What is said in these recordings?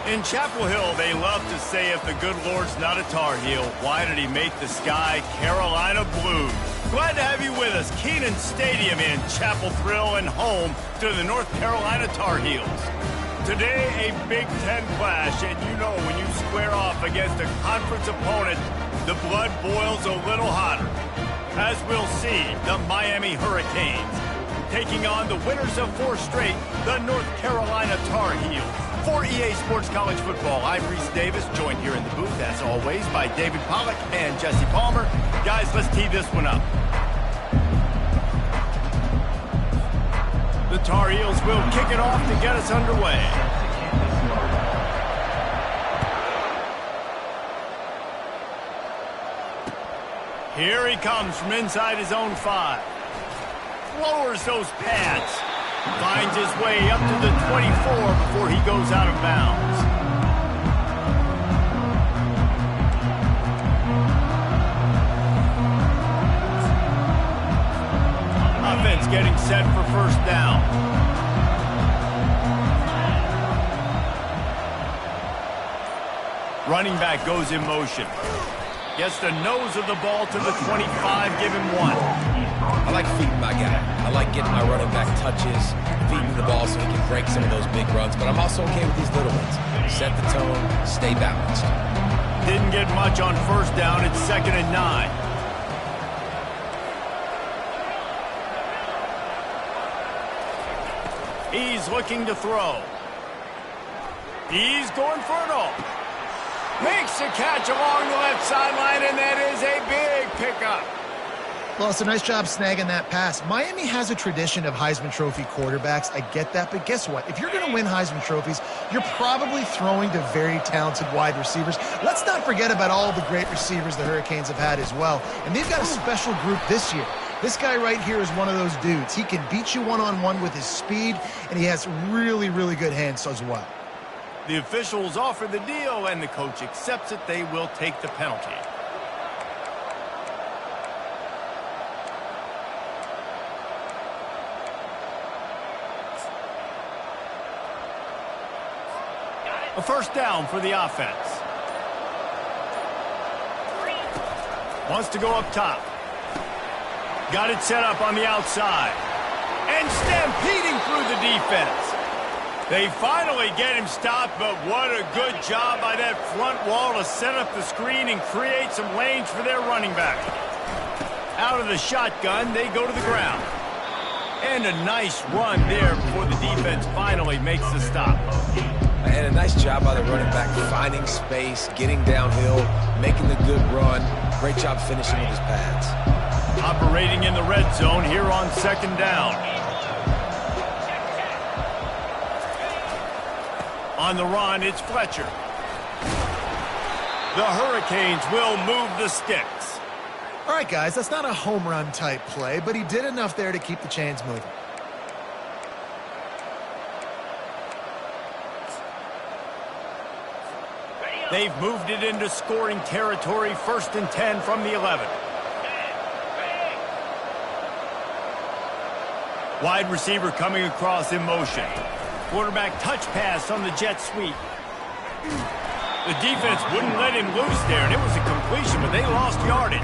In Chapel Hill, they love to say if the good Lord's not a Tar Heel, why did he make the sky Carolina blue? Glad to have you with us. Kenan Stadium in Chapel Thrill and home to the North Carolina Tar Heels. Today, a Big Ten clash, and you know when you square off against a conference opponent, the blood boils a little hotter. As we'll see, the Miami Hurricanes taking on the winners of 4 straight, the North Carolina Tar Heels. For EA Sports College Football, I'm Reese Davis, joined here in the booth, as always, by David Pollack and Jesse Palmer. Guys, let's tee this one up. The Tar Heels will kick it off to get us underway. Here he comes from inside his own 5. Lowers those pads. Finds his way up to the 24 before he goes out of bounds. Offense getting set for first down. Running back goes in motion. Gets the nose of the ball to the 25, give him 1. I like feeding my guy. I like getting my running back touches, feeding the ball so he can break some of those big runs, but I'm also okay with these little ones. Set the tone, stay balanced. Didn't get much on first down. It's 2nd and 9. He's looking to throw. He's going for it all. Makes a catch along the left sideline, and that is a big pickup. Well, it's a nice job snagging that pass. Miami has a tradition of Heisman Trophy quarterbacks. I get that, but guess what? If you're going to win Heisman Trophies, you're probably throwing to very talented wide receivers. Let's not forget about all the great receivers the Hurricanes have had as well. And they've got a special group this year. This guy right here is one of those dudes. He can beat you one-on-one with his speed, and he has really, really good hands as well. The officials offer the deal, and the coach accepts it. They will take the penalty. A first down for the offense. Wants to go up top. Got it set up on the outside. And stampeding through the defense. They finally get him stopped, but what a good job by that front wall to set up the screen and create some lanes for their running back. Out of the shotgun, they go to the ground. And a nice run there before the defense finally makes the stop. And a nice job by the running back, finding space, getting downhill, making the good run. Great job finishing with his pads. Operating in the red zone here on 2nd down. On the run, it's Fletcher. The Hurricanes will move the sticks. All right, guys, that's not a home run type play, but he did enough there to keep the chains moving. They've moved it into scoring territory, 1st and 10 from the 11. Wide receiver coming across in motion. Quarterback touch pass on the jet sweep. The defense wouldn't let him loose there, and it was a completion, but they lost yardage.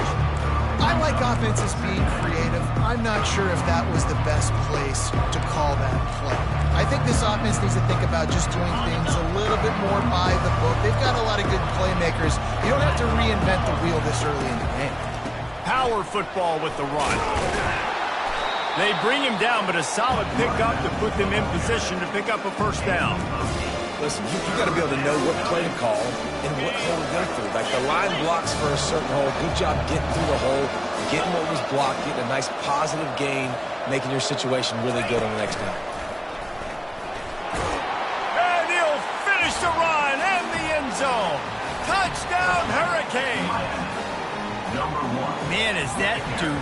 I like offenses being creative. I'm not sure if that was the best place to call that play. I think this offense needs to think about just doing things a little bit more by the book. They've got a lot of good playmakers. You don't have to reinvent the wheel this early in the game. Power football with the run. They bring him down, but a solid pickup to put them in position to pick up a 1st down. Listen, you got to be able to know what play to call and what hole to go through. Like the line blocks for a certain hole. Good job getting through the hole, getting what was blocked, getting a nice positive gain, making your situation really good on the next down. And he'll finish the run and the end zone. Touchdown, Hurricane. Man, is that dude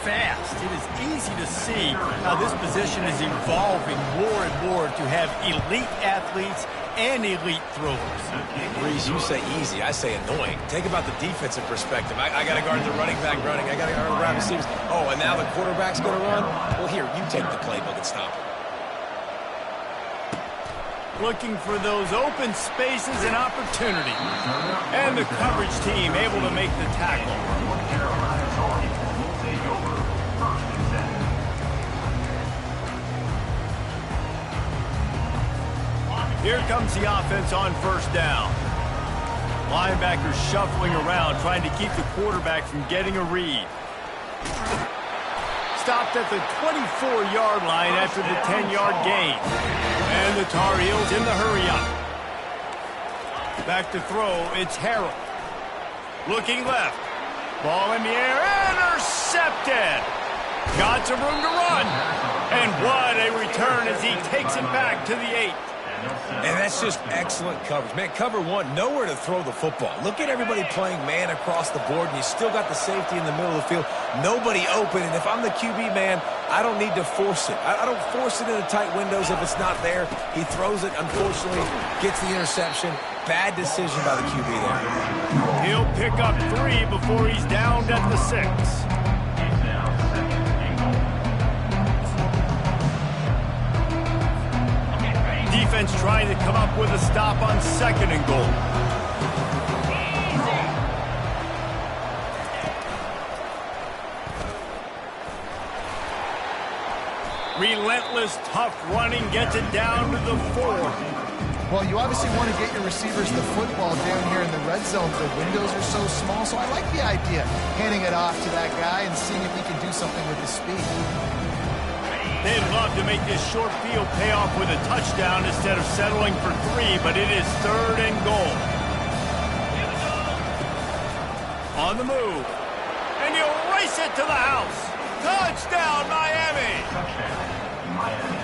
fast. It is easy to see how this position is evolving more and more to have elite athletes and elite throwers. Breeze, you say easy, I say annoying. Take about the defensive perspective. I got to guard the running back running. I got to guard the wide receivers. Oh, and now the quarterback's going to run? Well, here, you take the playbook and stop him. Looking for those open spaces and opportunity. And the coverage team able to make the tackle. Here comes the offense on 1st down. Linebackers shuffling around, trying to keep the quarterback from getting a read. Stopped at the 24-yard line after the 10-yard gain. And the Tar Heels in the hurry-up. Back to throw, it's Harrell. Looking left. Ball in the air, intercepted. Got some room to run. And what a return as he takes it back to the 8. And that's just excellent coverage. Man, cover one, nowhere to throw the football. Look at everybody playing man across the board, and you still got the safety in the middle of the field. Nobody open, and if I'm the QB, man, I don't need to force it. I don't force it into tight windows if it's not there. He throws it, unfortunately, gets the interception. Bad decision by the QB there. He'll pick up 3 before he's downed at the 6. Defense trying to come up with a stop on 2nd and goal. Relentless, tough running gets it down to the 4. Well, you obviously want to get your receivers the football down here in the red zone. The windows are so small, so I like the idea. Handing it off to that guy and seeing if he can do something with his speed. They'd love to make this short field pay off with a touchdown instead of settling for 3, but it is 3rd and goal. On the move. And he'll race it to the house. Touchdown, Miami!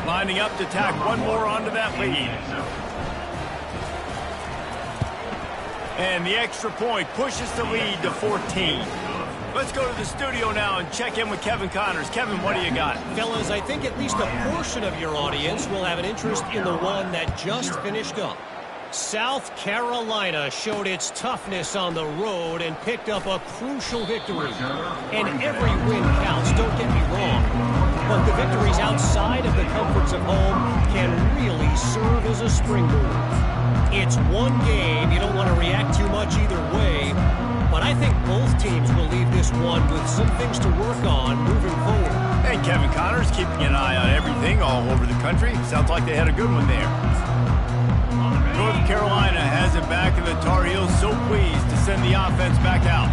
Lining up to tack one more onto that lead. And the extra point pushes the lead to 14. Let's go to the studio now and check in with Kevin Connors. Kevin, what do you got? Fellas, I think at least a portion of your audience will have an interest in the one that just finished up. South Carolina showed its toughness on the road and picked up a crucial victory. And every win counts, don't get me wrong. But the victories outside of the comforts of home can really serve as a springboard. It's one game. You don't want to react too much either way. But I think both teams will leave this one with some things to work on moving forward. And Kevin Connors keeping an eye on everything all over the country. Sounds like they had a good one there. North Carolina has it back, and the Tar Heels so pleased to send the offense back out.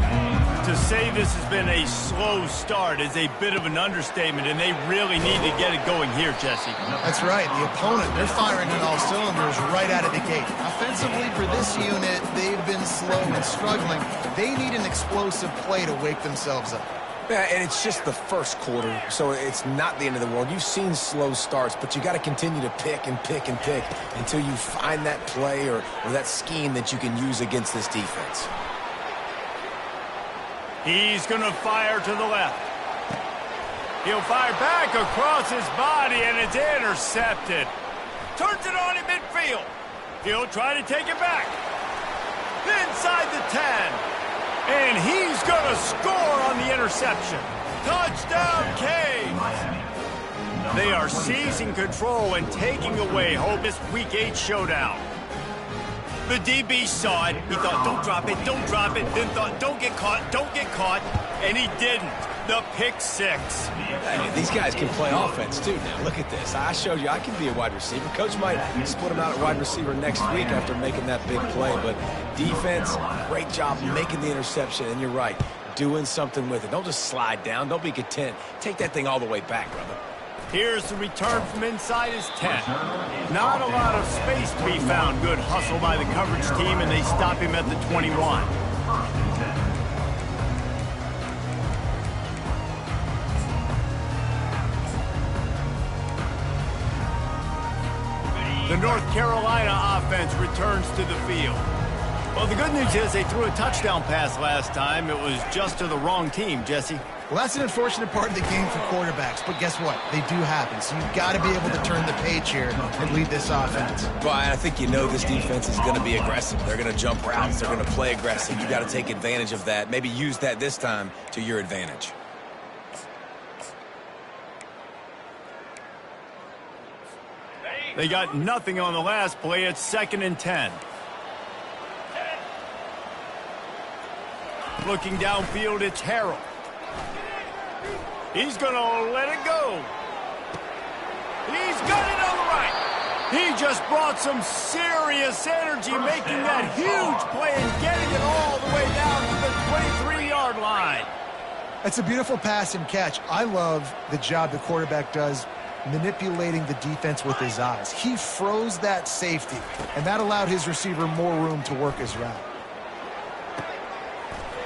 To say this has been a slow start is a bit of an understatement, and they really need to get it going here, Jesse. That's right. The opponent, they're firing on all cylinders right out of the gate. Offensively, for this unit, they've been slow and struggling. They need an explosive play to wake themselves up. Yeah, and it's just the first quarter, so it's not the end of the world. You've seen slow starts, but you got to continue to pick and pick and pick until you find that play or that scheme that you can use against this defense. He's going to fire to the left. He'll fire back across his body, and it's intercepted. Turns it on in midfield. He'll try to take it back. inside the 10. And he's going to score on the interception. Touchdown, Canes! They are seizing control and taking away hope this Week 8 showdown. The DB saw it. He thought, don't drop it, don't drop it. Then thought, don't get caught. And he didn't. The pick six. Hey, these guys can play offense, too. Now, look at this. I showed you I can be a wide receiver. Coach might split him out at wide receiver next week after making that big play. But defense, great job making the interception. And you're right, doing something with it. Don't just slide down. Don't be content. Take that thing all the way back, brother. Here's the return from inside his 10. Not a lot of space to be found. Good hustle by the coverage team, and they stop him at the 21. The North Carolina offense returns to the field. Well, the good news is they threw a touchdown pass last time. It was just to the wrong team, Jesse. Well, that's an unfortunate part of the game for quarterbacks, but guess what? They do happen, so you've got to be able to turn the page here and lead this offense. Well, I think you know this defense is going to be aggressive. They're going to jump routes. They're going to play aggressive. You got to take advantage of that. Maybe use that this time to your advantage. They got nothing on the last play. It's 2nd and 10. Looking downfield, it's Harrell. He's going to let it go. He's got it on the right. He just brought some serious energy, making that huge play and getting it all the way down to the 23-yard line. That's a beautiful pass and catch. I love the job the quarterback does manipulating the defense with his eyes. He froze that safety, and that allowed his receiver more room to work his route.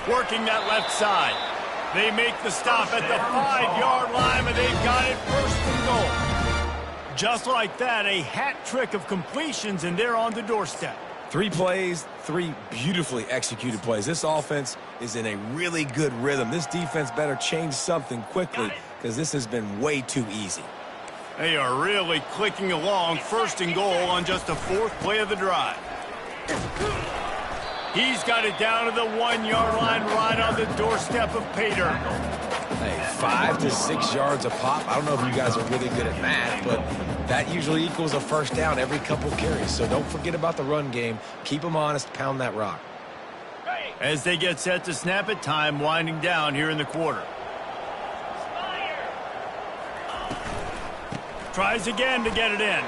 Working that left side. They make the stop at the 5-yard line, but they've got it 1st and goal. Just like that, a hat trick of completions, and they're on the doorstep. 3 plays, 3 beautifully executed plays. This offense is in a really good rhythm. This defense better change something quickly because this has been way too easy. They are really clicking along. 1st and goal on just the 4th play of the drive. He's got it down to the 1-yard line right on the doorstep of Pater. Hey, 5 to 6 yards a pop. I don't know if you guys are really good at math, but that usually equals a 1st down every couple carries. So don't forget about the run game. Keep them honest. Pound that rock. As they get set to snap it, time winding down here in the quarter. Tries again to get it in.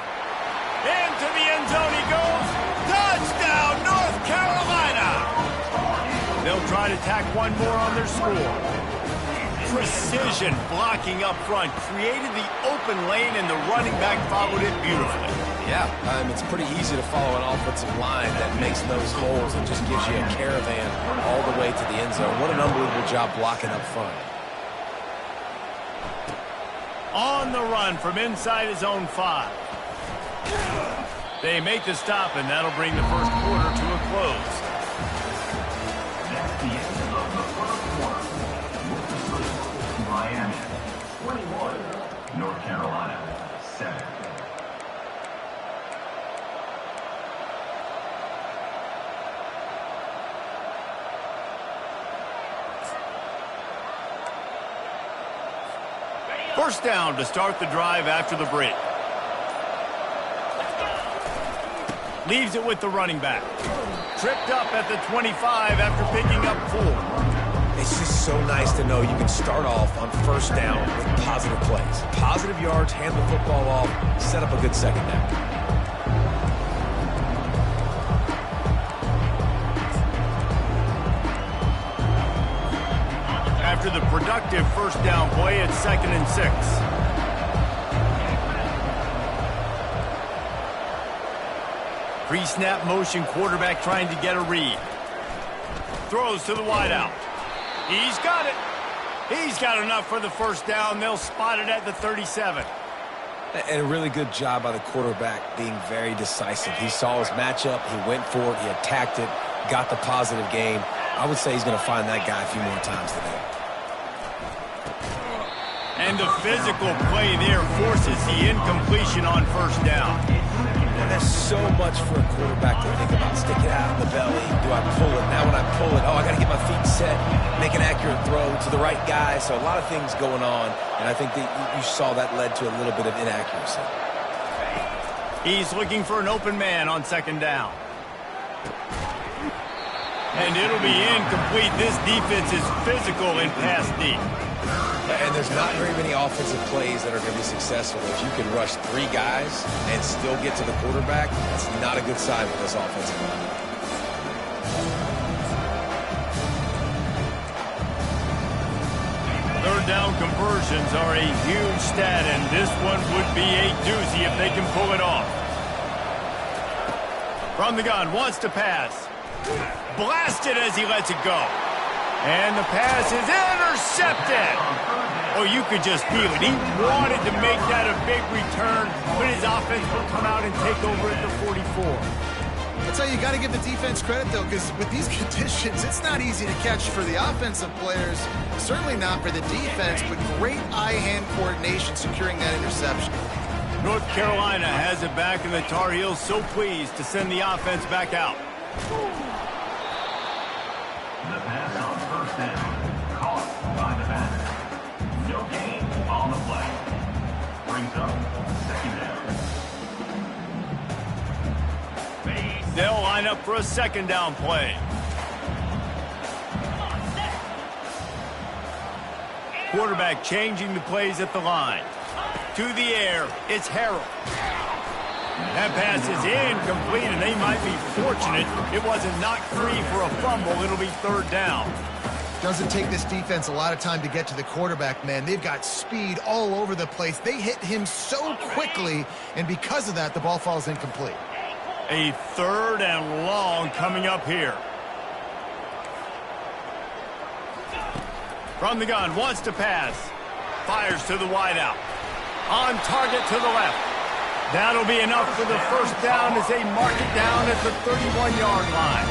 Into the end zone he goes. Touchdown, North Carolina! They'll try to tack one more on their score. Precision blocking up front. Created the open lane, and the running back followed it beautifully. Yeah, it's pretty easy to follow an offensive line that makes those holes and just gives you a caravan all the way to the end zone. What an unbelievable job blocking up front. On the run from inside his own 5. They make the stop, and that'll bring the 1st quarter to a close. That's the end of the 1st quarter. Miami 21, North Carolina 7. First down to start the drive after the break. Leaves it with the running back. Tripped up at the 25 after picking up 4. It's just so nice to know you can start off on 1st down with positive plays. Positive yards, hand the football off, set up a good 2nd down. After the productive 1st down play, it's 2nd and 6. Pre-snap motion quarterback trying to get a read. Throws to the wideout. He's got it. He's got enough for the 1st down. They'll spot it at the 37. And a really good job by the quarterback being very decisive. He saw his matchup. He went for it. He attacked it. Got the positive gain. I would say he's going to find that guy a few more times today. And the physical play there forces the incompletion on 1st down. And there's so much for a quarterback to think about. Stick it out in the belly. Do I pull it? Now when I pull it, I got to get my feet set, make an accurate throw to the right guy. So a lot of things going on, and I think that you saw that led to a little bit of inaccuracy. He's looking for an open man on second down. And it'll be incomplete. This defense is physical in pass deep. And there's not very many offensive plays that are going to be successful. If you can rush 3 guys and still get to the quarterback, that's not a good sign for this offensive line. Third down conversions are a huge stat, and this one would be a doozy if they can pull it off. From the gun, wants to pass. Blasted as he lets it go. And the pass is intercepted. Oh, you could just feel it. He wanted to make that a big return, but his offense will come out and take over at the 44. That's how you got to give the defense credit, though, because with these conditions, it's not easy to catch for the offensive players, certainly not for the defense, but great eye-hand coordination securing that interception. North Carolina has it back, and the Tar Heels so pleased to send the offense back out. The pass on first down, caught by the back. No gain on the play. Brings up second down. They'll line up for a second down play. Quarterback changing the plays at the line. To the air, it's Harrell. That pass is incomplete, and they might be fortunate it wasn't knocked free for a fumble. It'll be third down. Doesn't take this defense a lot of time to get to the quarterback, man. They've got speed all over the place. They hit him so quickly, and because of that, the ball falls incomplete. A third and long coming up here. From the gun, wants to pass. Fires to the wideout. On target to the left. That'll be enough for the first down as they mark it down at the 31-yard line.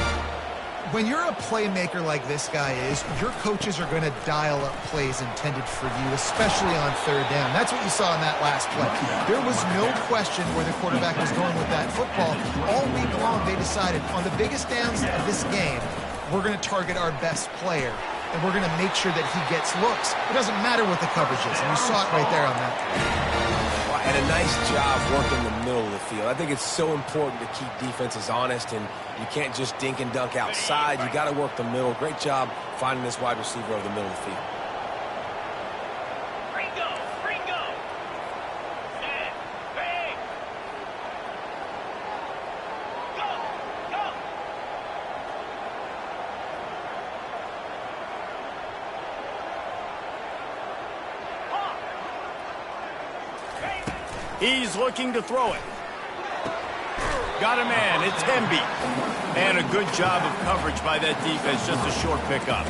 When you're a playmaker like this guy is, your coaches are going to dial up plays intended for you, especially on third down. That's what you saw in that last play. There was no question where the quarterback was going with that football. All week long, they decided on the biggest downs of this game, we're going to target our best player, and we're going to make sure that he gets looks. It doesn't matter what the coverage is, and you saw it right there on that play. And a nice job working the middle of the field. I think it's so important to keep defenses honest, and you can't just dink and dunk outside. You got to work the middle. Great job finding this wide receiver over the middle of the field. He's looking to throw it. Got a man. It's Hemby. And a good job of coverage by that defense. Just a short pickup.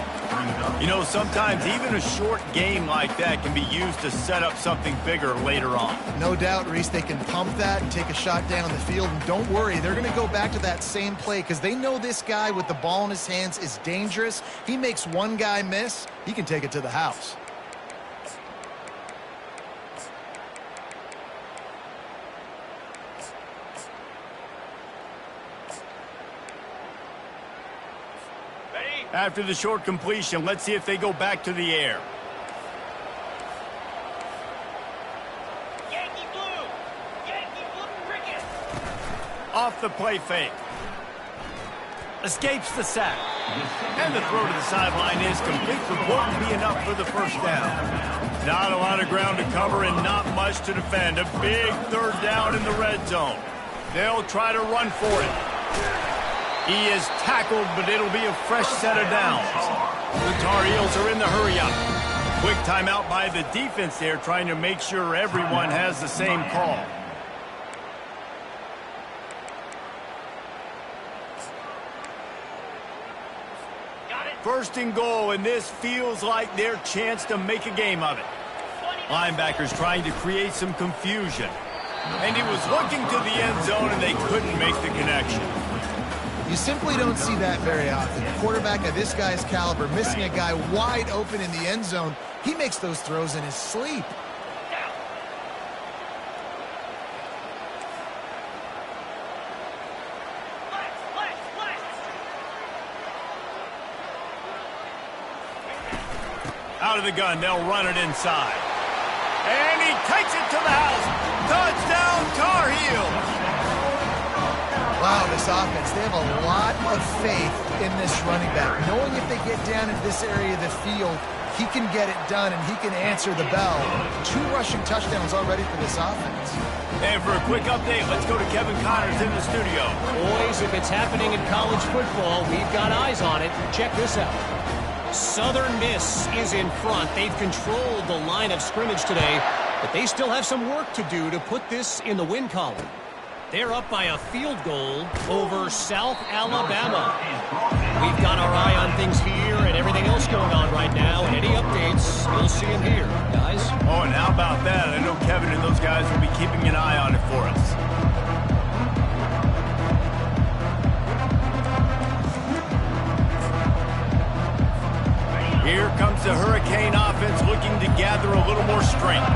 You know, sometimes even a short game like that can be used to set up something bigger later on. No doubt, Reese, they can pump that and take a shot down the field. And don't worry, they're going to go back to that same play because they know this guy with the ball in his hands is dangerous. He makes one guy miss, he can take it to the house. After the short completion, let's see if they go back to the air. Yankee Blue cricket. Off the play fake. Escapes the sack. And the throw to the sideline is complete, but won't be enough for the first down. Not a lot of ground to cover and not much to defend. A big third down in the red zone. They'll try to run for it. He is tackled, but it'll be a fresh set of downs. The Tar Heels are in the hurry-up. Quick timeout by the defense there, trying to make sure everyone has the same call. First and goal, and this feels like their chance to make a game of it. Linebackers trying to create some confusion. And he was looking to the end zone, and they couldn't make the connection. You simply don't see that very often. A quarterback of this guy's caliber missing a guy wide open in the end zone. He makes those throws in his sleep. Out of the gun, they'll run it inside. And he takes it to the house. Touchdown, Tar Heels. Wow, this offense, they have a lot of faith in this running back. Knowing if they get down into this area of the field, he can get it done and he can answer the bell. 2 rushing touchdowns already for this offense. And for a quick update, let's go to Kevin Connors in the studio. Boys, if it's happening in college football, we've got eyes on it. Check this out. Southern Miss is in front. They've controlled the line of scrimmage today, but they still have some work to do to put this in the win column. They're up by a field goal over South Alabama. We've got our eye on things here and everything else going on right now, and any updates, you'll see them here, guys. Oh, and how about that? I know Kevin and those guys will be keeping an eye on it for us. Here comes the Hurricane offense looking to gather a little more strength.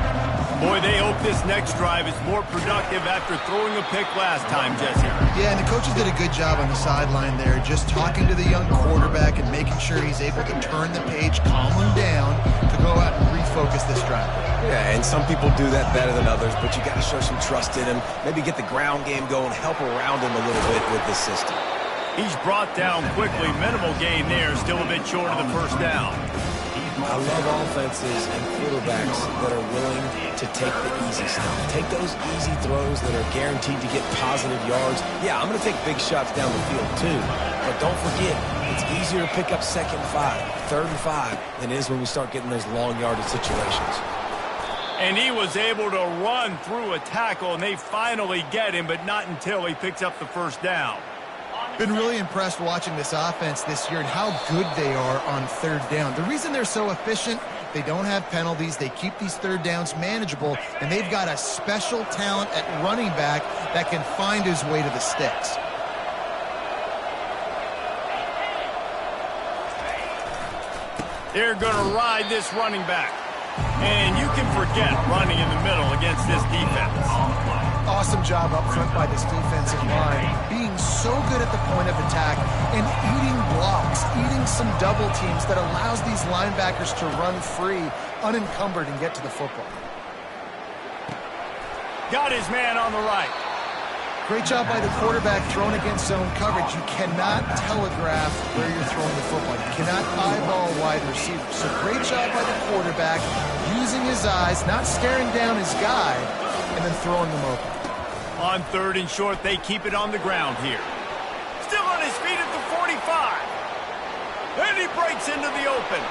Boy, they hope this next drive is more productive after throwing a pick last time, Jesse. Yeah, and the coaches did a good job on the sideline there, just talking to the young quarterback and making sure he's able to turn the page, calm him down to go out and refocus this drive. Yeah, and some people do that better than others, but you got to show some trust in him. Maybe get the ground game going, help around him a little bit with this system. He's brought down quickly. Minimal gain there, still a bit short of the first down. I love offenses and quarterbacks that are willing to take the easy stuff. Take those easy throws that are guaranteed to get positive yards. Yeah, I'm going to take big shots down the field too. But don't forget, it's easier to pick up 2nd and 5, 3rd and 5 than it is when we start getting those long yardage situations. And he was able to run through a tackle, and they finally get him, but not until he picks up the first down. Been really impressed watching this offense this year and how good they are on 3rd down. The reason they're so efficient, they don't have penalties, they keep these 3rd downs manageable, and they've got a special talent at running back that can find his way to the sticks. They're going to ride this running back. And you can forget running in the middle against this defense. Awesome job up front by this defensive line, being so good at the point of attack and eating blocks, eating some double teams that allows these linebackers to run free, unencumbered, and get to the football. Got his man on the right. Great job by the quarterback throwing against zone coverage. You cannot telegraph where you're throwing the football. You cannot eyeball wide receivers. So great job by the quarterback using his eyes, not staring down his guy, and then throwing them open. On 3rd and short, they keep it on the ground here. Still on his feet at the 45. And he breaks into the open.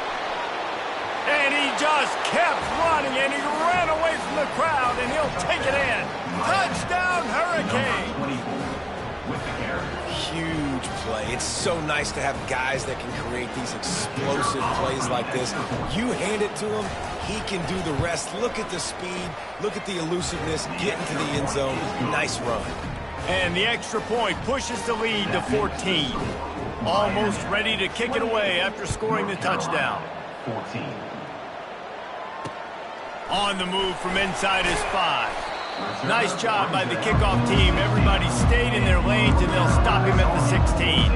And he just kept running, and he ran away from the crowd, and he'll take it in. Touchdown, Hurricane! Huge play. It's so nice to have guys that can create these explosive plays like this. You hand it to him, he can do the rest. Look at the speed. Look at the elusiveness. Get into the end zone. Nice run. And the extra point pushes the lead to 14. Almost ready to kick it away after scoring the touchdown. 14. On the move from inside his 5. Nice job by the kickoff team. Everybody stayed in their lanes, and they'll stop him at the 16.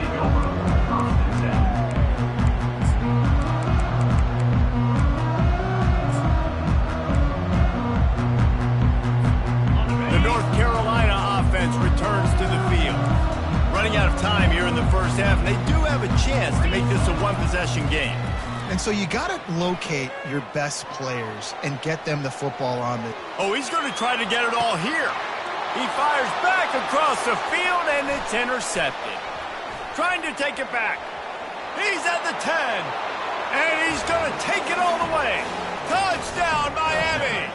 The North Carolina offense returns to the field. Running out of time here in the first half, and they do have a chance to make this a one-possession game. And so you got to locate your best players and get them the football on the... Oh, he's going to try to get it all here. He fires back across the field, and it's intercepted. Trying to take it back. He's at the 10. And he's going to take it all the way. Touchdown, Miami.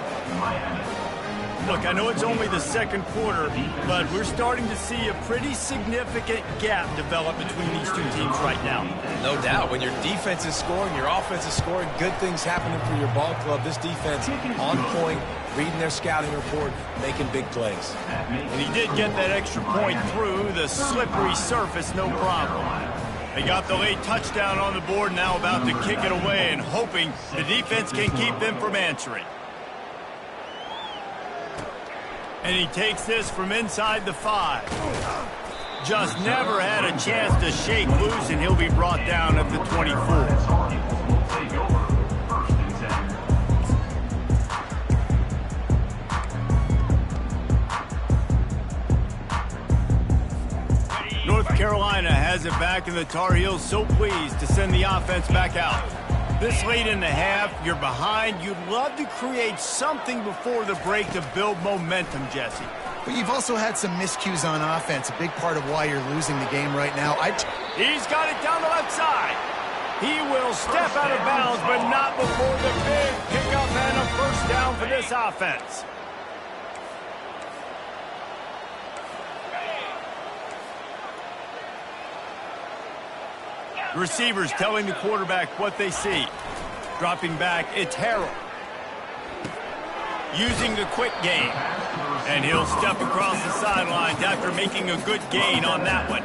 Look, I know it's only the 2nd quarter, but we're starting to see a pretty significant gap develop between these two teams right now. No doubt. When your defense is scoring, your offense is scoring, good things happening for your ball club. This defense on point, reading their scouting report, making big plays. And he did get that extra point through the slippery surface, no problem. They got the late touchdown on the board, now about to kick it away and hoping the defense can keep them from answering. And he takes this from inside the 5. Just never had a chance to shake loose, and he'll be brought down at the 24. Carolina has it back, and the Tar Heels so pleased to send the offense back out. This late in the half, you're behind. You'd love to create something before the break to build momentum, Jesse. But you've also had some miscues on offense, a big part of why you're losing the game right now. He's got it down the left side. He will step out of bounds, but not before the big pickup and a first down for this offense. The receivers telling the quarterback what they see. Dropping back, it's Harrell. Using the quick game. And he'll step across the sidelines after making a good gain on that one.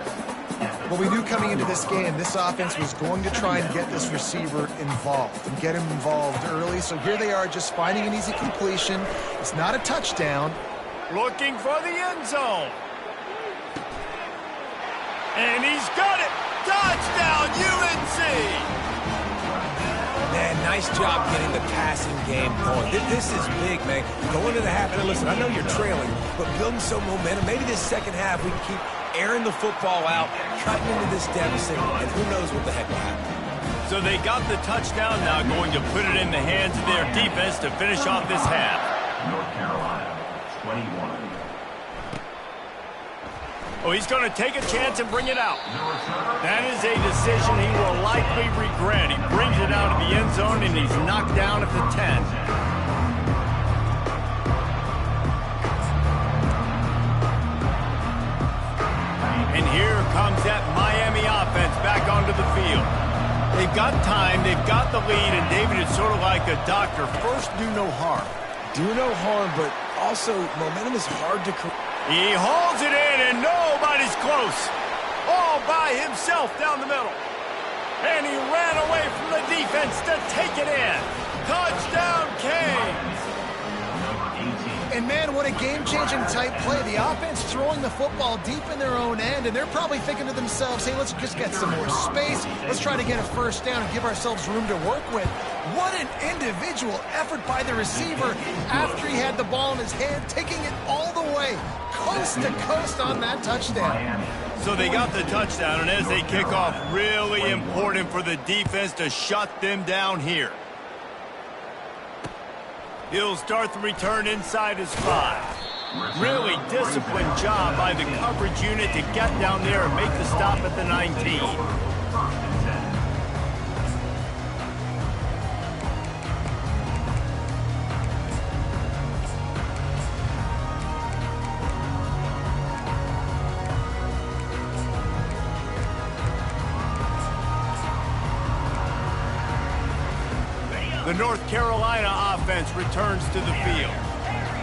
Well, we knew coming into this game, this offense was going to try and get this receiver involved and get him involved early. So here they are just finding an easy completion. It's not a touchdown. Looking for the end zone. And he's got it. Touchdown, UNC! Man, nice job getting the passing game going. This is big, man. Going to the half, and listen, I know you're trailing, but building some momentum. Maybe this second half we can keep airing the football out, cutting into this deficit, and who knows what the heck will happen. So they got the touchdown, now going to put it in the hands of their defense to finish off this half. North Carolina, 21. Oh, he's going to take a chance and bring it out. That is a decision he will likely regret. He brings it out of the end zone, and he's knocked down at the 10. And here comes that Miami offense back onto the field. They've got time, they've got the lead, and David is sort of like a doctor. First, do no harm. Do no harm, but also momentum is hard to create. He hauls it in, and nobody's close. All by himself down the middle. And he ran away from the defense to take it in. Touchdown, Canes. And, man, what a game-changing type play. The offense throwing the football deep in their own end, and they're probably thinking to themselves, hey, let's just get some more space. Let's try to get a first down and give ourselves room to work with. What an individual effort by the receiver after he had the ball in his hand, taking it all the way, coast to coast on that touchdown. So they got the touchdown, and as they kick off, really important for the defense to shut them down here. He'll start the return inside his 5. Really disciplined job by the coverage unit to get down there and make the stop at the 19. The North Carolina offense returns to the field.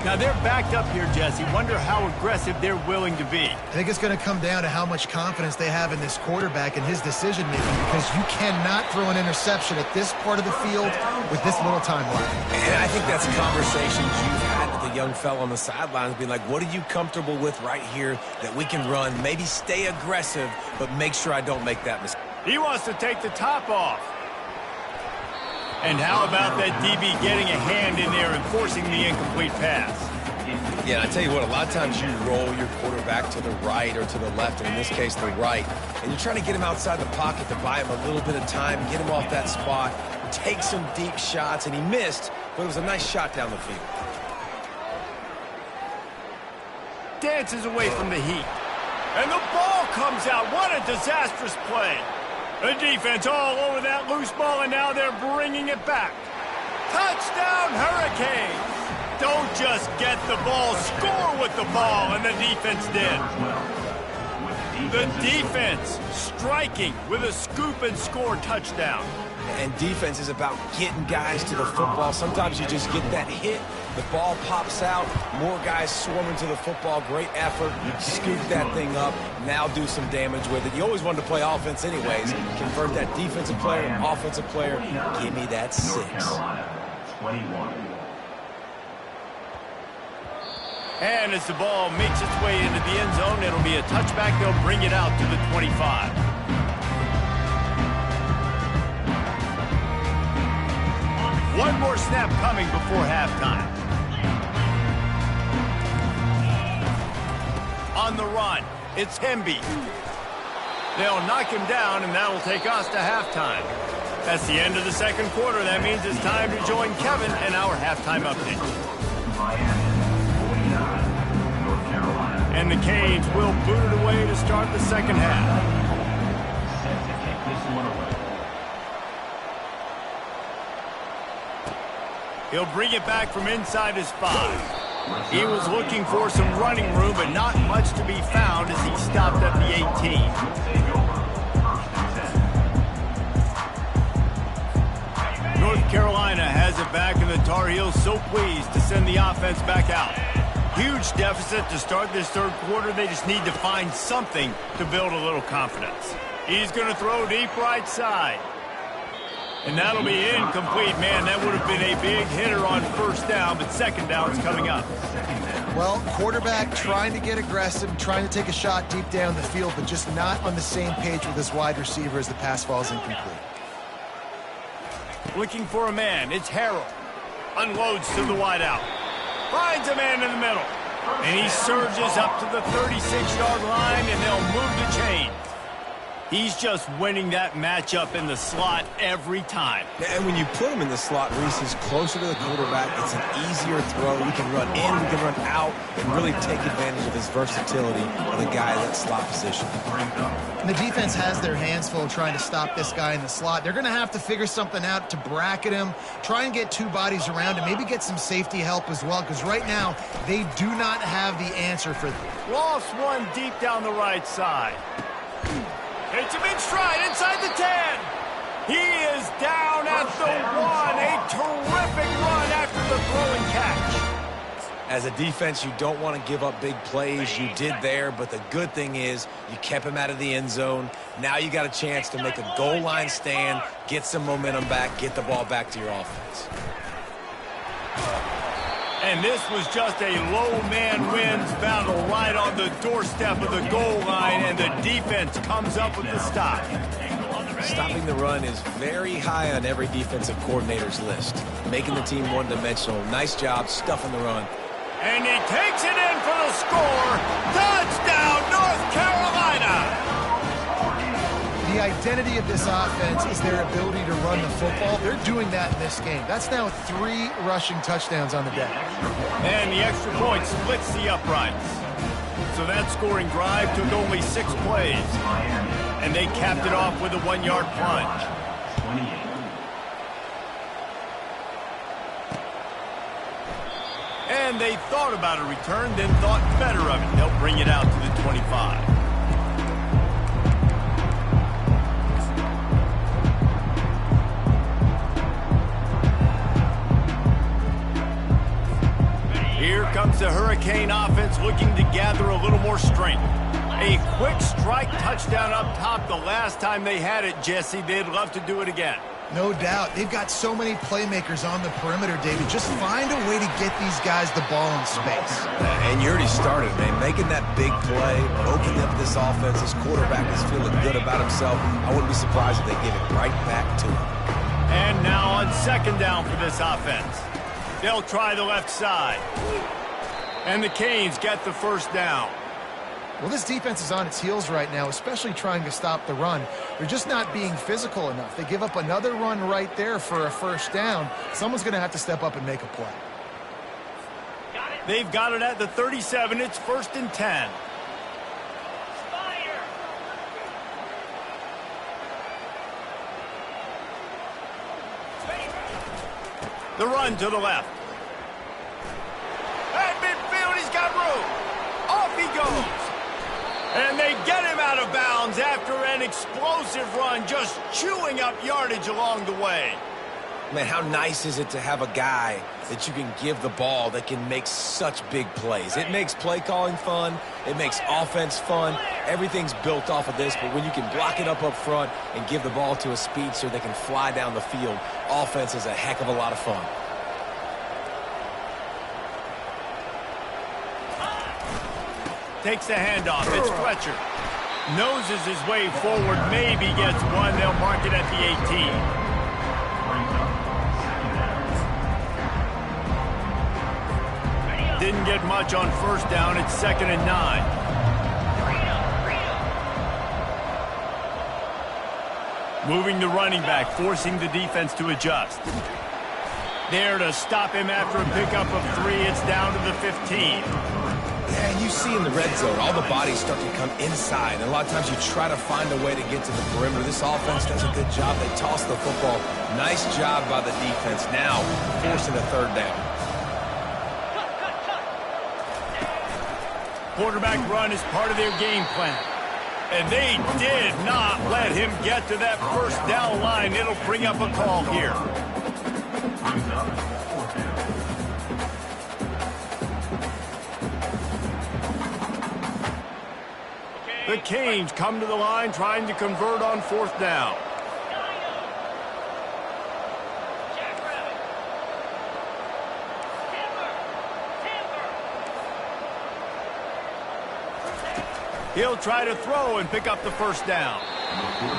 Now they're backed up here, Jesse. Wonder how aggressive they're willing to be. I think it's going to come down to how much confidence they have in this quarterback and his decision-making, because you cannot throw an interception at this part of the field with this little time left. And I think that's conversations you've had with the young fella on the sidelines, being like, what are you comfortable with right here that we can run? Maybe stay aggressive, but make sure I don't make that mistake. He wants to take the top off. And how about that DB getting a hand in there and forcing the incomplete pass? Yeah, I tell you what, a lot of times you roll your quarterback to the right or to the left, and in this case, the right. And you're trying to get him outside the pocket to buy him a little bit of time, get him off that spot, take some deep shots, and he missed, but it was a nice shot down the field. Dances away from the heat. And the ball comes out. What a disastrous play. The defense all over that loose ball, and now they're bringing it back. Touchdown, Hurricanes! Don't just get the ball, score with the ball, and the defense did. The defense striking with a scoop and score touchdown. And defense is about getting guys to the football. Sometimes you just get that hit, the ball pops out, more guys swarming to the football. Great effort, scoop that thing up, now do some damage with it. You always wanted to play offense anyways. Convert that defensive player, offensive player, give me that 6. And as the ball makes its way into the end zone, it'll be a touchback. They'll bring it out to the 25. One more snap coming before halftime. On the run, it's Hemby. They'll knock him down, and that'll take us to halftime. That's the end of the second quarter. That means it's time to join Kevin and our halftime update. Miami, 49, North Carolina. And the Canes will boot it away to start the second half. Set to kick this one away. He'll bring it back from inside his 5. He was looking for some running room, but not much to be found as he stopped at the 18. Take over. First and 10. North Carolina has it back, and the Tar Heels so pleased to send the offense back out. Huge deficit to start this third quarter. They just need to find something to build a little confidence. He's going to throw deep right side. And that'll be incomplete. Man, that would have been a big hitter on first down, but second down's coming up. Well, quarterback trying to get aggressive, trying to take a shot deep down the field, but just not on the same page with his wide receiver as the pass falls incomplete. Looking for a man. It's Harrell. Unloads to the wideout. Finds a man in the middle. And he surges up to the 36-yard line, and they'll move the chain. He's just winning that matchup in the slot every time. And when you put him in the slot, Reese, he's closer to the quarterback. It's an easier throw. We can run in, we can run out, and really take advantage of his versatility of the guy in that slot position. And the defense has their hands full trying to stop this guy in the slot. They're going to have to figure something out to bracket him, try and get two bodies around him, maybe get some safety help as well, because right now they do not have the answer for them. Lost one deep down the right side. Hits him in stride inside the 10. He is down at the 1. A terrific run after the throw and catch. As a defense, you don't want to give up big plays. You did there, but the good thing is you kept him out of the end zone. Now you got a chance to make a goal line stand, get some momentum back, get the ball back to your offense. And this was just a low man wins battle right on the doorstep of the goal line, and the defense comes up with the stop. Stopping the run is very high on every defensive coordinator's list. Making the team one-dimensional. Nice job stuffing the run. And he takes it in for the score. Touchdown, North Carolina! The identity of this offense is their ability to run the football. They're doing that in this game. That's now 3 rushing touchdowns on the day. And the extra point splits the uprights. So that scoring drive took only 6 plays. And they capped it off with a 1-yard plunge. 28. And they thought about a return, then thought better of it. They'll bring it out to the 25. Here comes the Hurricane offense looking to gather a little more strength. A quick strike touchdown up top the last time they had it, Jesse. They'd love to do it again. No doubt. They've got so many playmakers on the perimeter, David. Just find a way to get these guys the ball in space. And you already started, man. Making that big play, opening up this offense. This quarterback is feeling good about himself. I wouldn't be surprised if they give it right back to him. And now on second down for this offense. They'll try the left side. And the Canes get the first down. Well, this defense is on its heels right now, especially trying to stop the run. They're just not being physical enough. They give up another run right there for a first down. Someone's going to have to step up and make a play. They've got it at the 37. It's 1st and 10. The run to the left. At midfield, he's got room. Off he goes. And they get him out of bounds after an explosive run, just chewing up yardage along the way. Man, how nice is it to have a guy that you can give the ball that can make such big plays? It makes play calling fun. It makes offense fun. Everything's built off of this, but when you can block it up front and give the ball to a speedster that can fly down the field, offense is a heck of a lot of fun. Takes the handoff. It's Fletcher. Noses his way forward. Maybe gets one. They'll mark it at the 18. Didn't get much on first down. It's 2nd and 9. Moving the running back, forcing the defense to adjust. There to stop him after a pickup of 3. It's down to the 15. Yeah, and you see in the red zone, all the bodies start to come inside. And a lot of times you try to find a way to get to the perimeter. This offense does a good job. They toss the football. Nice job by the defense. Now forcing a third down. Quarterback run is part of their game plan. And they did not let him get to that first down line. It'll bring up a call here. The Canes come to the line trying to convert on 4th down. He'll try to throw and pick up the first down.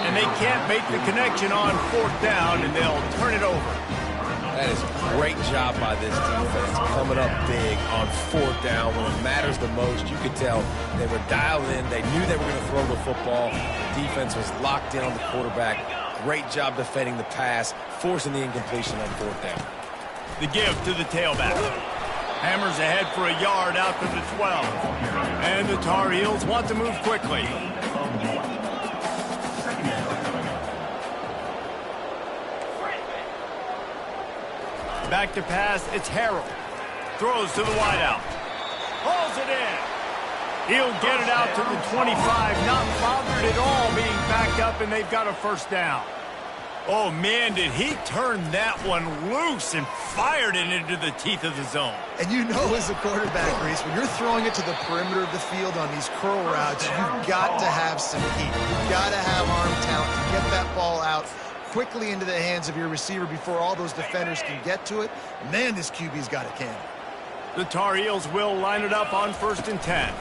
And they can't make the connection on 4th down, and they'll turn it over. That is a great job by this defense, coming up big on 4th down when it matters the most. You could tell they were dialed in. They knew they were going to throw the football. The defense was locked in on the quarterback. Great job defending the pass, forcing the incompletion on 4th down. The give to the tailback. Hammers ahead for a yard out to the 12. And the Tar Heels want to move quickly. Back to pass, it's Harrell. Throws to the wideout. Hauls it in. He'll get it out to the 25, not bothered at all being backed up, and they've got a first down. Oh, man, did he turn that one loose and fired it into the teeth of the zone. And you know as a quarterback, Reese, when you're throwing it to the perimeter of the field on these curl routes, you've got to have some heat. You've got to have arm talent to get that ball out quickly into the hands of your receiver before all those defenders can get to it. Man, this QB's got a cannon. The Tar Heels will line it up on 1st and 10.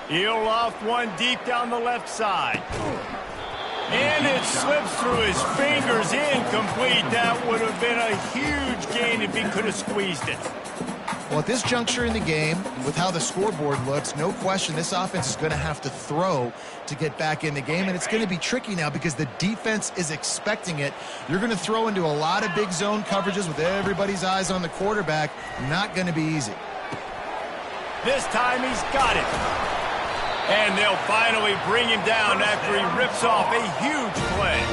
He'll loft one deep down the left side. And it slips through his fingers, incomplete. That would have been a huge gain if he could have squeezed it. Well, at this juncture in the game, with how the scoreboard looks, no question this offense is going to have to throw to get back in the game, and it's going to be tricky now because the defense is expecting it. You're going to throw into a lot of big zone coverages with everybody's eyes on the quarterback. Not going to be easy. This time he's got it. And they'll finally bring him down after he rips off a huge play.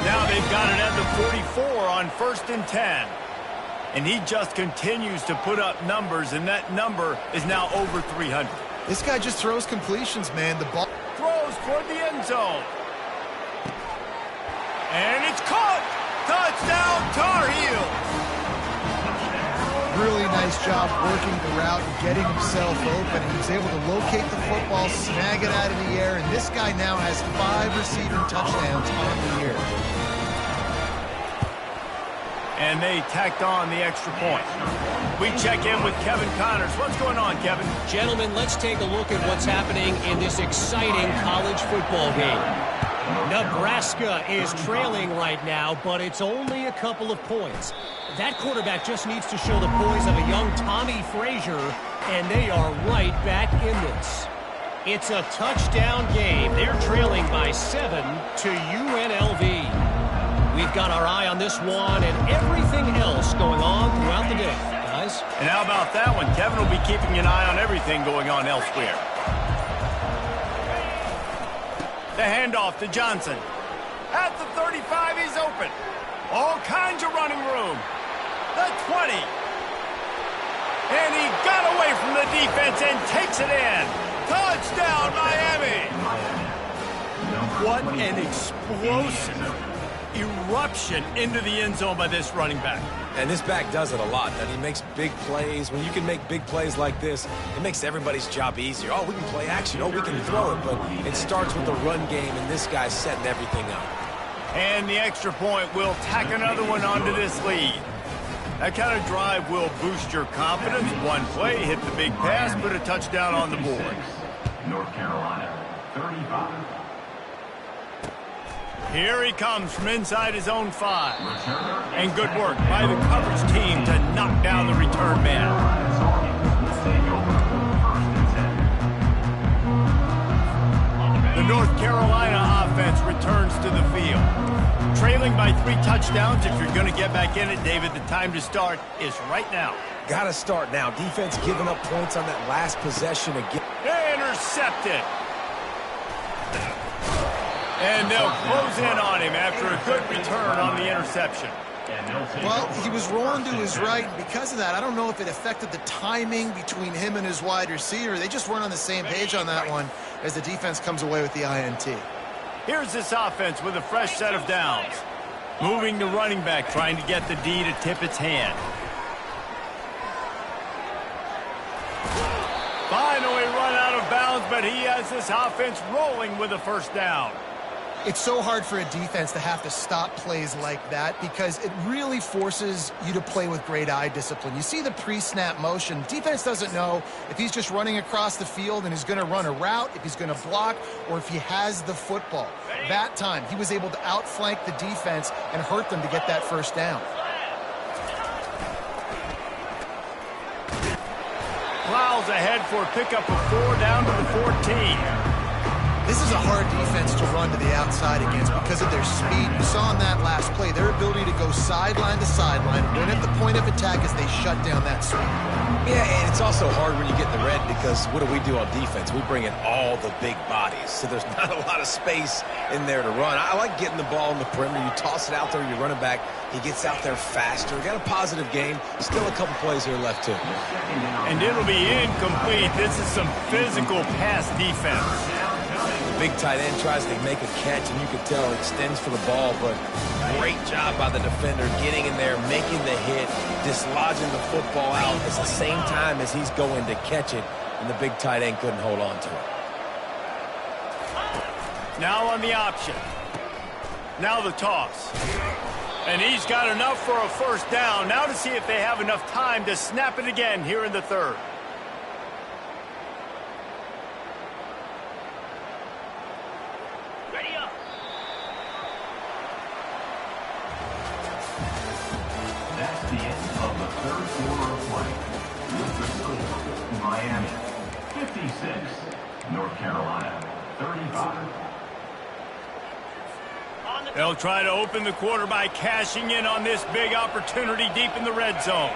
Now they've got it at the 44 on 1st and 10. And he just continues to put up numbers, and that number is now over 300. This guy just throws completions, man. The ball throws toward the end zone. And it's caught. Touchdown, Tar Heels. Really nice job working the route and getting himself open. He was able to locate the football, snag it out of the air, and this guy now has 5 receiving touchdowns on the year. And they tacked on the extra point. We check in with Kevin Connors. What's going on, Kevin? Gentlemen, let's take a look at what's happening in this exciting college football game. Nebraska is trailing right now, but it's only a couple of points. That quarterback just needs to show the poise of a young Tommy Frazier, and they are right back in this. It's a touchdown game. They're trailing by 7 to UNLV. We've got our eye on this one and everything else going on throughout the day, guys. And how about that one? Kevin will be keeping an eye on everything going on elsewhere. The handoff to Johnson. At the 35, he's open. All kinds of running room. The 20. And he got away from the defense and takes it in. Touchdown, Miami. What an explosive eruption into the end zone by this running back. And this back does it a lot. And he makes big plays. When you can make big plays like this, it makes everybody's job easier. Oh, we can play action. Oh, we can throw it. But it starts with the run game, and this guy's setting everything up. And the extra point will tack another one onto this lead. That kind of drive will boost your confidence. One play, hit the big pass, put a touchdown on the board. North Carolina, 35. Here he comes from inside his own 5. And good work by the coverage team to knock down the return man. The North Carolina offense offense returns to the field. Trailing by 3 touchdowns. If you're going to get back in it, David, the time to start is right now. Got to start now. Defense giving up points on that last possession again. Intercepted. And they'll close in on him after a good return on the interception. Well, he was rolling to his right, and because of that, I don't know if it affected the timing between him and his wide receiver. They just weren't on the same page on that one as the defense comes away with the INT. Here's this offense with a fresh set of downs. Moving the running back, trying to get the D to tip its hand. Finally run out of bounds, but he has this offense rolling with a first down. It's so hard for a defense to have to stop plays like that because it really forces you to play with great eye discipline. You see the pre-snap motion. Defense doesn't know if he's just running across the field and he's going to run a route, if he's going to block, or if he has the football. That time, he was able to outflank the defense and hurt them to get that first down. Plows ahead for a pickup of 4 down to the 14. This is a hard defense to run to the outside against because of their speed. You saw in that last play their ability to go sideline to sideline, win at the point of attack as they shut down that speed. Yeah, and it's also hard when you get in the red because what do on defense? We bring in all the big bodies, so there's not a lot of space in there to run. I like getting the ball in the perimeter. You toss it out there, you run it back. He gets out there faster. Got a positive game. Still a couple plays here left, too. And it'll be incomplete. This is some physical pass defense. Big tight end tries to make a catch, and you can tell it extends for the ball, but great job by the defender getting in there, making the hit, dislodging the football out at the same time as he's going to catch it, and the big tight end couldn't hold on to it. Now on the option. Now the toss. And he's got enough for a first down. Now to see if they have enough time to snap it again here in the third. Ready up. That's the end of the third quarter of play. With the score, Miami 56, North Carolina 35. They'll try to open the quarter by cashing in on this big opportunity deep in the red zone.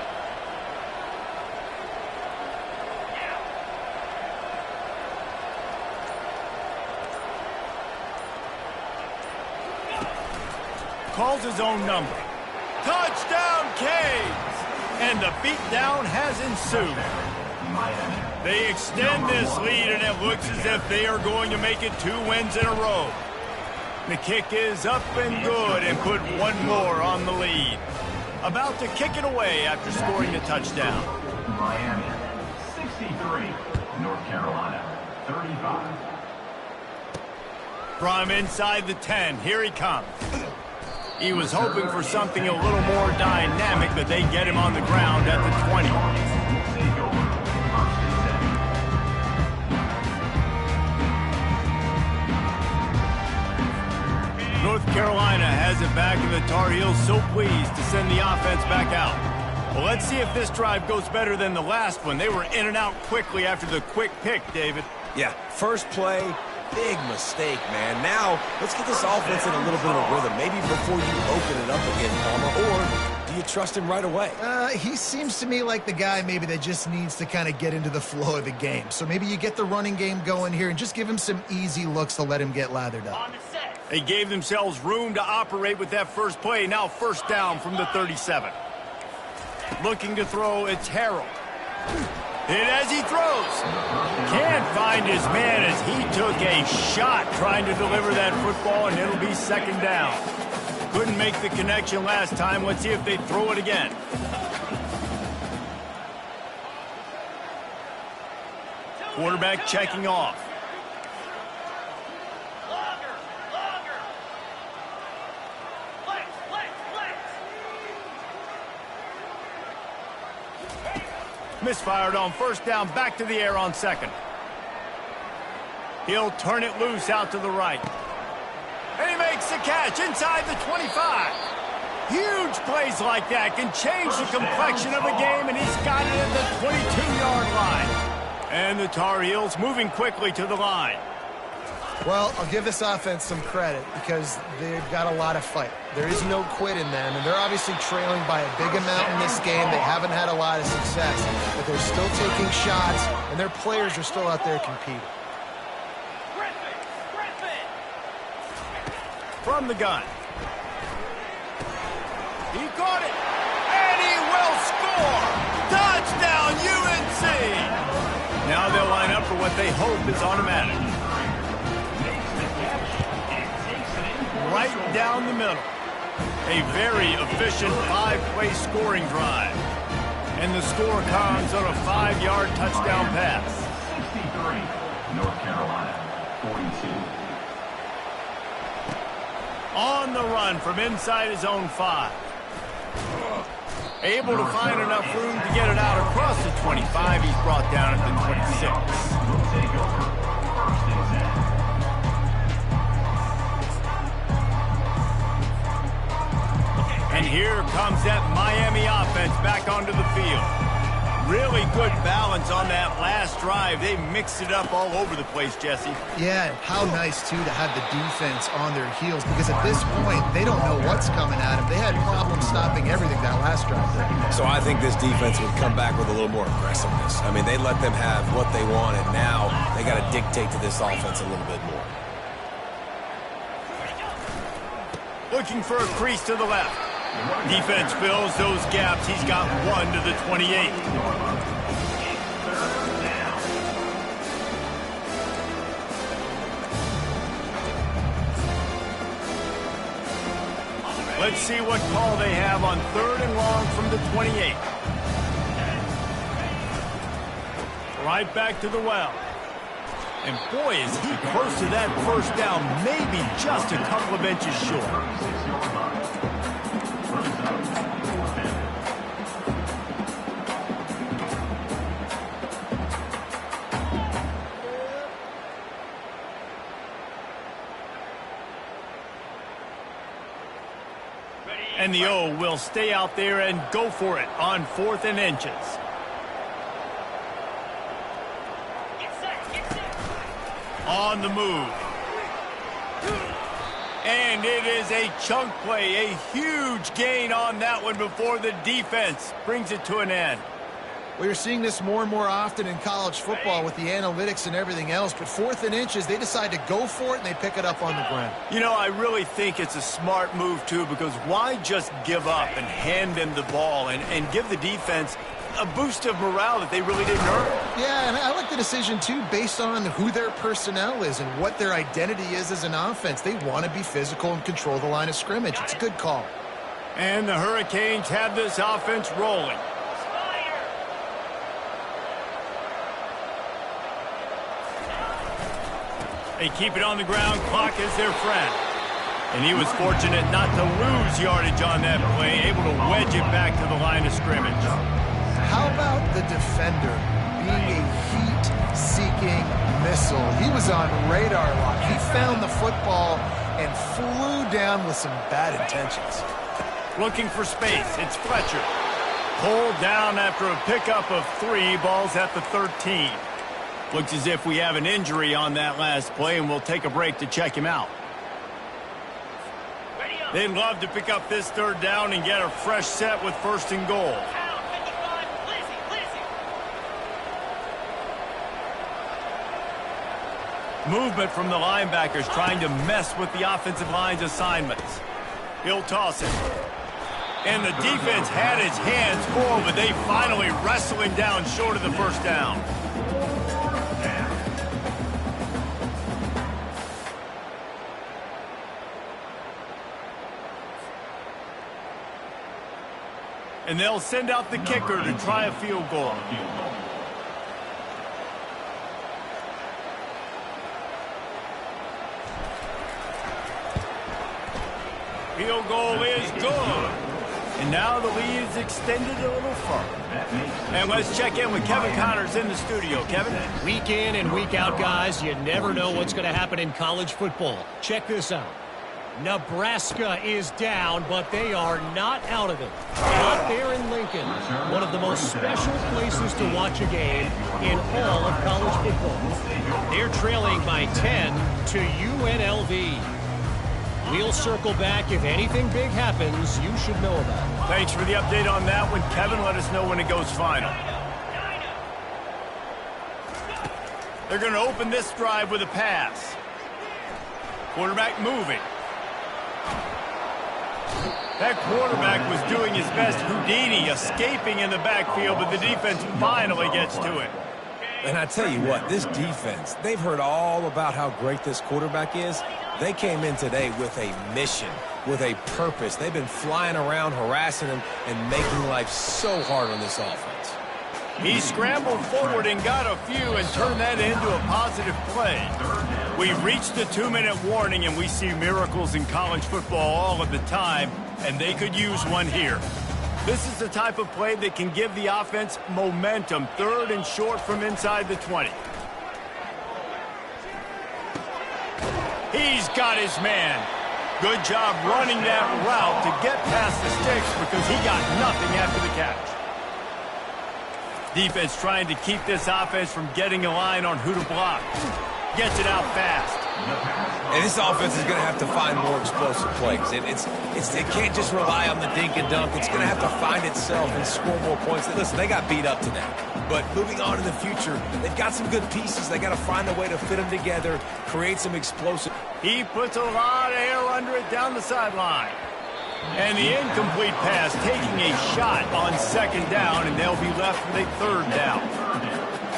Calls his own number. Touchdown, Canes! And the beatdown has ensued. They extend this lead, and it looks as if they are going to make it 2 wins in a row. The kick is up and good and put one more on the lead. About to kick it away after scoring the touchdown. Miami 63, North Carolina 35. From inside the 10, here he comes. He was hoping for something a little more dynamic, but they get him on the ground at the 20. North Carolina has it back, and the Tar Heels so pleased to send the offense back out. Well, let's see if this drive goes better than the last one. They were in and out quickly after the quick pick, David. Yeah, first play, big mistake, man. Now, let's get this offense in a little bit of a rhythm. Maybe before you open it up again, Palmer, or do you trust him right away? He seems to me like the guy maybe that just needs to kind of get into the flow of the game. So maybe you get the running game going here and just give him some easy looks to let him get lathered up. On the set. They gave themselves room to operate with that first play. Now first down from the 37. Looking to throw, it's Harold. Hit as he throws. Can't find his man as he took a shot trying to deliver that football, and it'll be second down. Couldn't make the connection last time. Let's see if they throw it again. Quarterback checking off. Misfired on first down, back to the air on second. He'll turn it loose out to the right. And he makes the catch inside the 25. Huge plays like that can change the complexion of a game, and he's got it at the 22-yard line. And the Tar Heels moving quickly to the line. Well, I'll give this offense some credit because they've got a lot of fight. There is no quit in them, and they're obviously trailing by a big amount in this game. They haven't had a lot of success, but they're still taking shots, and their players are still out there competing. From the gun. He caught it, and he will score! Touchdown, UNC! Now they'll line up for what they hope is automatic. Right down the middle. A very efficient 5-play scoring drive. And the score comes on a 5-yard touchdown pass. 63, North Carolina, 42. On the run from inside his own 5. Able to find enough room to get it out across the 25. He's brought down at the 26. Will take over first and 10. And here comes that Miami offense back onto the field. Really good balance on that last drive. They mixed it up all over the place, Jesse. Yeah, and how nice, too, to have the defense on their heels because at this point, they don't know what's coming at them. They had problems stopping everything that last drive. So I think this defense would come back with a little more aggressiveness. I mean, they let them have what they want, and now they got to dictate to this offense a little bit more. Looking for a crease to the left. Defense fills those gaps. He's got 1 to the 28. Let's see what call they have on 3rd and long from the 28. Right back to the well. And boy, is he close to that first down, maybe just a couple of inches short. And the O will stay out there and go for it on 4th and inches. On the move. And it is a chunk play, a huge gain on that one before the defense brings it to an end. Well, you're seeing this more and more often in college football with the analytics and everything else, but 4th and inches, they decide to go for it, and they pick it up on the ground. You know, I really think it's a smart move, too, because why just give up and hand them the ball and give the defense a boost of morale that they really didn't earn? Yeah, and I like the decision, too, based on who their personnel is and what their identity is as an offense. They want to be physical and control the line of scrimmage. It's a good call. And the Hurricanes have this offense rolling. They keep it on the ground. Clock is their friend. And he was fortunate not to lose yardage on that play, able to wedge it back to the line of scrimmage. How about the defender being a heat-seeking missile? He was on radar lock. He found the football and flew down with some bad intentions. Looking for space. It's Fletcher. Pulled down after a pickup of 3. Balls at the 13. Looks as if we have an injury on that last play, and we'll take a break to check him out. They'd love to pick up this 3rd down and get a fresh set with 1st and goal. Movement from the linebackers trying to mess with the offensive line's assignments. He'll toss it. And the defense had his hands full, but they finally wrestle him down short of the 1st down. And they'll send out the kicker to try a field goal. Field goal is good. And now the lead is extended a little further. And let's check in with Kevin Connors in the studio. Kevin? Week in and week out, guys, you never know what's going to happen in college football. Check this out. Nebraska is down, but they are not out of it. Out there in Lincoln, one of the most special places to watch a game in all of college football. They're trailing by 10 to UNLV. We'll circle back. If anything big happens, you should know about it. Thanks for the update on that one, Kevin. Let us know when it goes final. They're going to open this drive with a pass. Quarterback moving. That quarterback was doing his best Houdini, escaping in the backfield, but the defense finally gets to it. And I tell you what, this defense, they've heard all about how great this quarterback is. They came in today with a mission, with a purpose. They've been flying around, harassing him, and making life so hard on this offense. He scrambled forward and got a few and turned that into a positive play. We've reached the 2-minute warning, and we see miracles in college football all of the time, and they could use one here. This is the type of play that can give the offense momentum. 3rd and short from inside the 20. He's got his man. Good job running that route to get past the sticks because he got nothing after the catch. Defense trying to keep this offense from getting a line on who to block. Gets it out fast. And this offense is going to have to find more explosive plays. It can't just rely on the dink and dunk. It's going to have to find itself and score more points. Listen, they got beat up today. But moving on in the future, they've got some good pieces. They got to find a way to fit them together, create some explosive. He puts a lot of air under it down the sideline. And the incomplete pass taking a shot on 2nd down, and they'll be left with a 3rd down.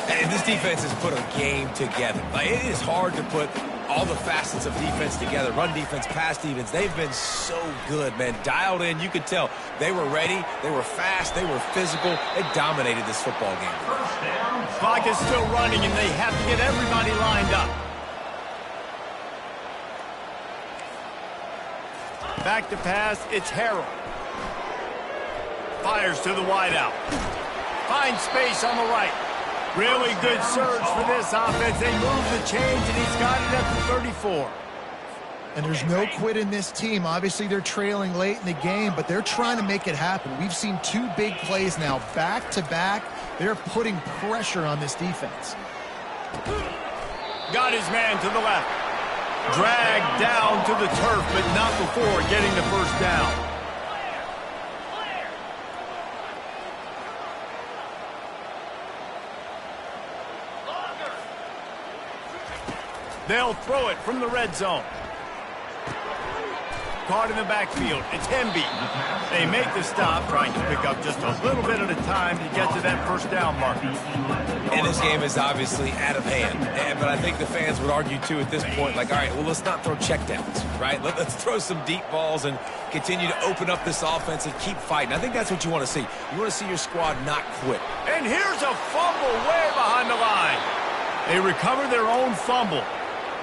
And this defense has put a game together. It is hard to put all the facets of defense together. Run defense, pass defense. They've been so good, man. Dialed in. You could tell they were ready. They were fast. They were physical. They dominated this football game. Clock is still running, and they have to get everybody lined up. Back to pass, it's Harrell. Fires to the wideout. Finds space on the right. Really good surge for this offense. They move the chains, and he's got it at the 34. And there's no quit in this team. Obviously, they're trailing late in the game, but they're trying to make it happen. We've seen 2 big plays now, back-to-back. They're putting pressure on this defense. Got his man to the left. Dragged down to the turf, but not before getting the 1st down. They'll throw it from the red zone. Caught in the backfield. It's Hemby. They make the stop, trying to pick up just a little bit at a time to get to that 1st down marker. And this game is obviously out of hand. But I think the fans would argue, too, at this point, like, all right, well, let's not throw checkdowns, right? Let's throw some deep balls and continue to open up this offense and keep fighting. I think that's what you want to see. You want to see your squad not quit. And here's a fumble way behind the line. They recover their own fumble.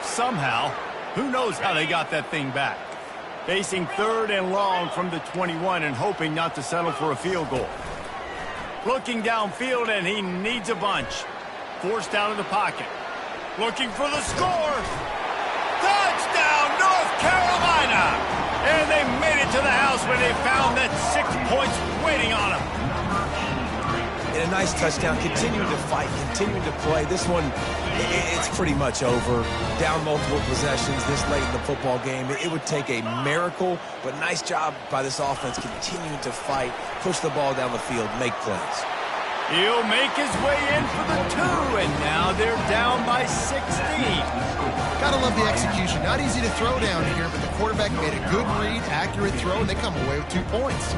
Somehow, who knows how they got that thing back. Facing 3rd and long from the 21 and hoping not to settle for a field goal. Looking downfield, and he needs a bunch. Forced down in the pocket. Looking for the score. Touchdown, North Carolina! And they made it to the house when they found that 6 points waiting on them. And a nice touchdown, continuing to fight, continuing to play. This one, it's pretty much over. Down multiple possessions this late in the football game. It would take a miracle, but nice job by this offense continuing to fight, push the ball down the field, make plays. He'll make his way in for the 2, and now they're down by 16. Gotta love the execution. Not easy to throw down here, but the quarterback made a good read, accurate throw, and they come away with 2 points.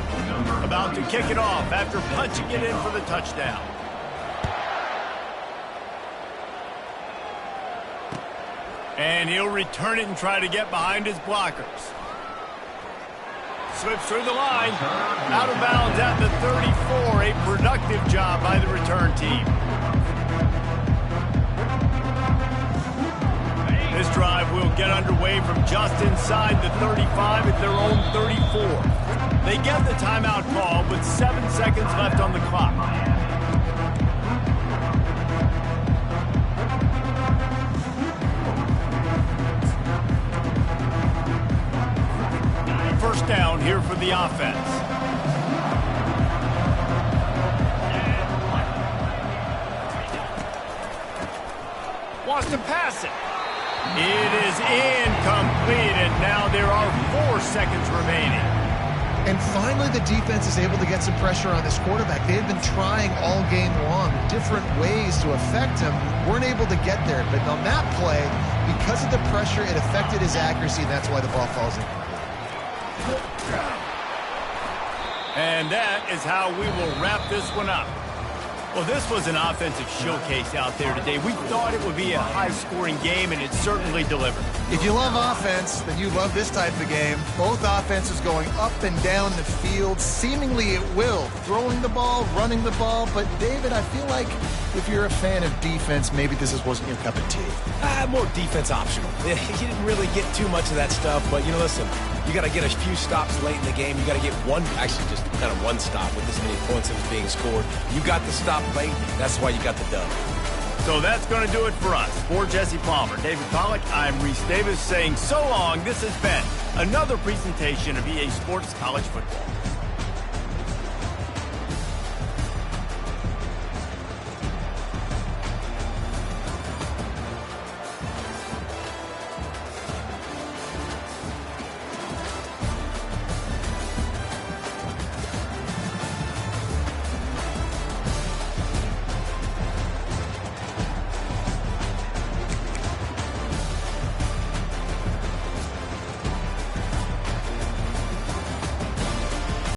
About to kick it off after punching it in for the touchdown. And he'll return it and try to get behind his blockers. Slips through the line. Out of bounds at the 34. A productive job by the return team. This drive will get underway from just inside the 35 at their own 34. They get the timeout call with 7 seconds left on the clock. down here for the offense. Wants to pass it. It is incomplete, and now there are 4 seconds remaining. And finally, the defense is able to get some pressure on this quarterback. They had been trying all game long different ways to affect him. Weren't able to get there. But on that play, because of the pressure, it affected his accuracy, and that's why the ball falls in. And that is how we will wrap this one up. Well, this was an offensive showcase out there today. We thought it would be a high-scoring game, and it certainly delivered. If you love offense, then you love this type of game. Both offenses going up and down the field, seemingly at will. Throwing the ball, running the ball. But, David, I feel like if you're a fan of defense, maybe this wasn't your cup of tea. More defense optional. You didn't really get too much of that stuff, but, listen, you got to get a few stops late in the game. You got to get actually just kind of one stop with this many points that was being scored. You got the stop late. That's why you got the dub. So that's going to do it for us. For Jesse Palmer, David Pollack, I'm Reese Davis saying so long. This has been another presentation of EA Sports College Football.